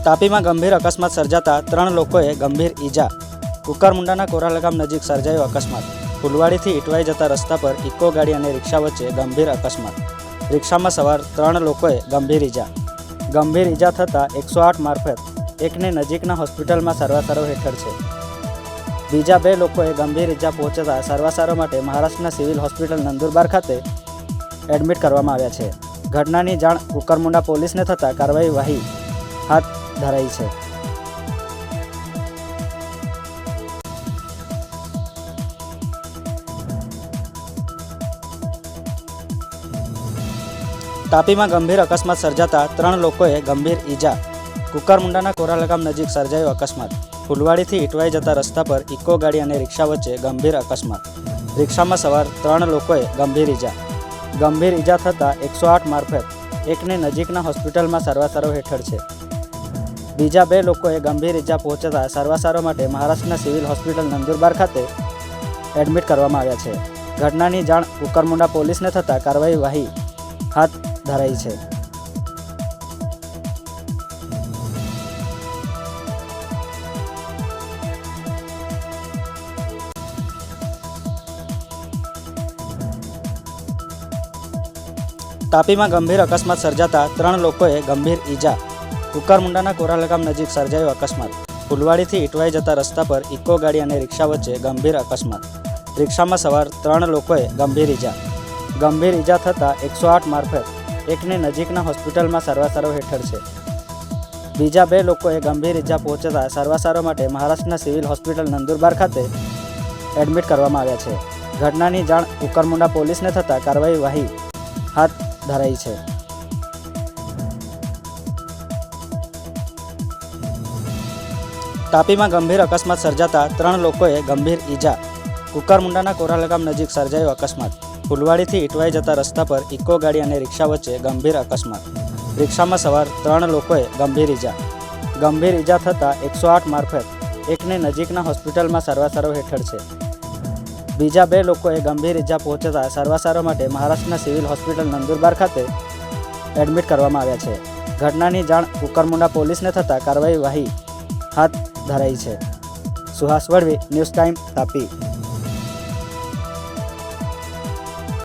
તાપીમાં ગંભીર અકસ્માત સર્જાતા 3 લોકોએ ગંભીર ઈજા. કુકરમુંડાના કોરાલા ગામ નજીક સર્જાયો અકસ્માત. ફુલવાડીથી ઇટવાઈ જતા રસ્તા પર ઇકો ગાડી અને રિક્ષા વચ્ચે ગંભીર અકસ્માત. રિક્ષામાં સવાર 3 લોકોએ ગંભીર ઈજા. ગંભીર ઈજા થતાં 108 મારફત એકને નજીકના હોસ્પિટલમાં સારવાર હેઠળ છે. બીજા 2 લોકોએ ગંભીર ઈજા પહોંચતા સારવાર માટે મહારાષ્ટ્રના સિવિલ હોસ્પિટલ નંદુરબાર ખાતે એડમિટ કરવામાં આવ્યા છે. ઘટનાની જાણ કુકરમુંડા પોલીસને થતાં કાર્યવાહી હાથ ધરાઈ છે. તાપીમાં ગંભીર અકસ્માત સર્જાતા 3 લોકોએ ગંભીર ઈજા. કુકરમુંડાના કોરાલા ગામ નજીક સર્જાયો અકસ્માત. ફુલવાડીથી ઇટવાઈ જતા રસ્તા પર ઇકો ગાડી અને રિક્ષા વચ્ચે ગંભીર અકસ્માત. રિક્ષામાં સવાર 3 લોકોએ ગંભીર ઈજા. ગંભીર ઈજા થતાં 108 મારફત એકને નજીકના હોસ્પિટલમાં સારવાર હેઠળ છે. બીજા 2 લોકોએ ગંભીર ઈજા પહોંચતા સારવાર માટે મહારાષ્ટ્રના સિવિલ હોસ્પિટલ નંદુરબાર ખાતે એડમિટ કરવામાં આવ્યા છે. ઘટનાની જાણ કુકરમુંડા પોલીસને થતાં કાર્યવાહી હાથ ધરાઈ છે. તાપીમાં ગંભીર અકસ્માત સર્જાતા 3 લોકોએ ગંભીર ઈજા. કુકરમુંડાના કોરાલા ગામ નજીક સર્જાયો અકસ્માત. ફુલવાડીથી ઇટવાઈ જતા રસ્તા પર ઇકો ગાડી અને રિક્ષા વચ્ચે ગંભીર અકસ્માત. રિક્ષામાં સવાર 3 લોકોએ ગંભીર ઈજા. ગંભીર ઈજા થતાં 108 મારફત એકને નજીકના હોસ્પિટલમાં સારવાર હેઠળ છે. બીજા 2 લોકોએ ગંભીર ઈજા પહોંચતા સારવાર માટે મહારાષ્ટ્રના સિવિલ હોસ્પિટલ નંદુરબાર ખાતે એડમિટ કરવામાં આવ્યા છે. ઘટનાની જાણ કુકરમુંડા પોલીસને થતાં કાર્યવાહી હાથ ધરાઈ છે. તાપીમાં ગંભીર અકસ્માત સર્જાતા 3 લોકોએ ગંભીર ઈજા. કુકરમુંડાના કોરાલા ગામ નજીક સર્જાયો અકસ્માત. ફુલવાડીથી ઇટવાઈ જતા રસ્તા પર ઇકો ગાડી અને રિક્ષા વચ્ચે ગંભીર અકસ્માત. રિક્ષામાં સવાર 3 લોકોએ ગંભીર ઈજા. ગંભીર ઈજા થતાં 108 મારફત એકને નજીકના હોસ્પિટલમાં સારવાર હેઠળ છે. બીજા 2 લોકોએ ગંભીર ઈજા પહોંચતા સારવાર માટે મહારાષ્ટ્રના સિવિલ હોસ્પિટલ નંદુરબાર ખાતે એડમિટ કરવામાં આવ્યા છે. ઘટનાની જાણ કુકરમુંડા પોલીસને થતાં કાર્યવાહી હાથ ધરાઈ છે. Suhas Vadvi, news time, Tapi.